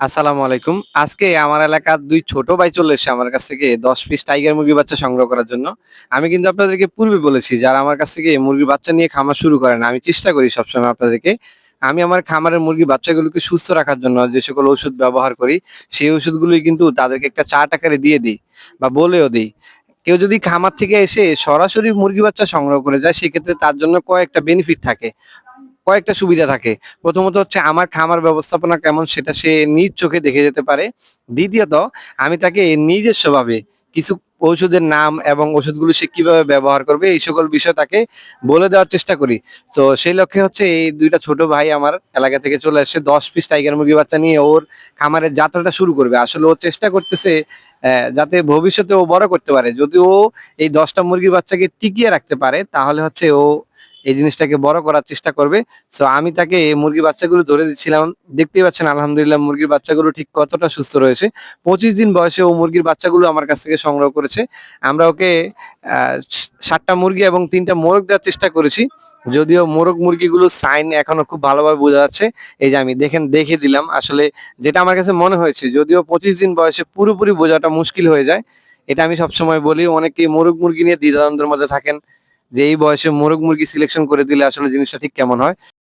আসসালামু আলাইকুম। আজকে আমার এলাকার ২ ছোট ভাই চলে এসেছে আমার কাছ থেকে ১০ পিস টাইগার মুরগির বাচ্চা সংগ্রহ করার জন্য। আমি কিন্তু আপনাদেরকে পূর্বে বলেছি যারা আমার কাছ থেকে মুরগির বাচ্চা নিয়ে খামার শুরু করেন, আমি চেষ্টা করি সবসময় আপনাদেরকে আমি আমার খামারের মুরগির বাচ্চাগুলোকে সুস্থ রাখার জন্য যে সকল ওষুধ ব্যবহার করি, সেই ওষুধগুলোই কিন্তু তাদেরকে একটা চার্ট আকারে দিয়ে দেই বা বলেও দেই। কেউ যদি খামার থেকে এসে সরাসরি মুরগি বাচ্চা সংগ্রহ করে যায়, সেক্ষেত্রে তার জন্য কয়েকটা বেনিফিট থাকে। কয়েকটা সুবিধা থাকে। প্রথমত হচ্ছে আমার খামার ব্যবস্থাপনা কেমন সেটা সে নিজ চোখে দেখে যেতে পারে। দ্বিতীয়ত আমি তাকে নিজস্বভাবে কিছু ঔষধের নাম এবং ওষুধগুলো সে কিভাবে ব্যবহার করবে এই সকল বিষয় তাকে বলে দেওয়ার চেষ্টা করি। তো সেই লক্ষ্যে হচ্ছে এই ২ টা ছোট ভাই আমার এলাকা থেকে চলে আসছে ১০ পিস টাইগার মুরগির বাচ্চা নিয়ে ওর খামারের যাত্রাটা শুরু করবে। আসলে ও চেষ্টা করতেছে যাতে ভবিষ্যতে ও বড় করতে পারে। যদি ও এই ১০ টা মুরগির বাচ্চাকে টিকিয়ে রাখতে পারে তাহলে হচ্ছে ও এই জিনিসটাকে বড় করার চেষ্টা করবে। সো আমি তাকে মুরগির বাচ্চাগুলো ধরে দিচ্ছিলাম। দেখতেই পাচ্ছেন আলহামদুলিল্লাহ মুরগির বাচ্চাগুলো ঠিক কতটা সুস্থ রয়েছে। ২৫ দিন বয়সে ও মুরগির বাচ্চাগুলো আমার কাছ থেকে সংগ্রহ করেছে। আমরা ওকে ৭ টা মুরগি এবং ৩ টা মোরগ দেওয়ার চেষ্টা করেছি। যদিও মোরগ মুরগিগুলোর সাইন এখনো খুব ভালোভাবে বোঝা যাচ্ছে। এই যে আমি দেখে দিলাম। আসলে যেটা আমার কাছে মনে হয়েছে যদিও ২৫ দিন বয়সে পুরোপুরি বোঝাটা মুশকিল হয়ে যায়। এটা আমি সবসময় বলি অনেকেই মোরগ মুরগি নিয়ে দ্বিধাদ্বন্দ্বের মধ্যে থাকেন। যে এই বয়সে মোরগ মুরগি সিলেকশন করে দিলে আসলে জিনিসটা ঠিক কেমন হয়।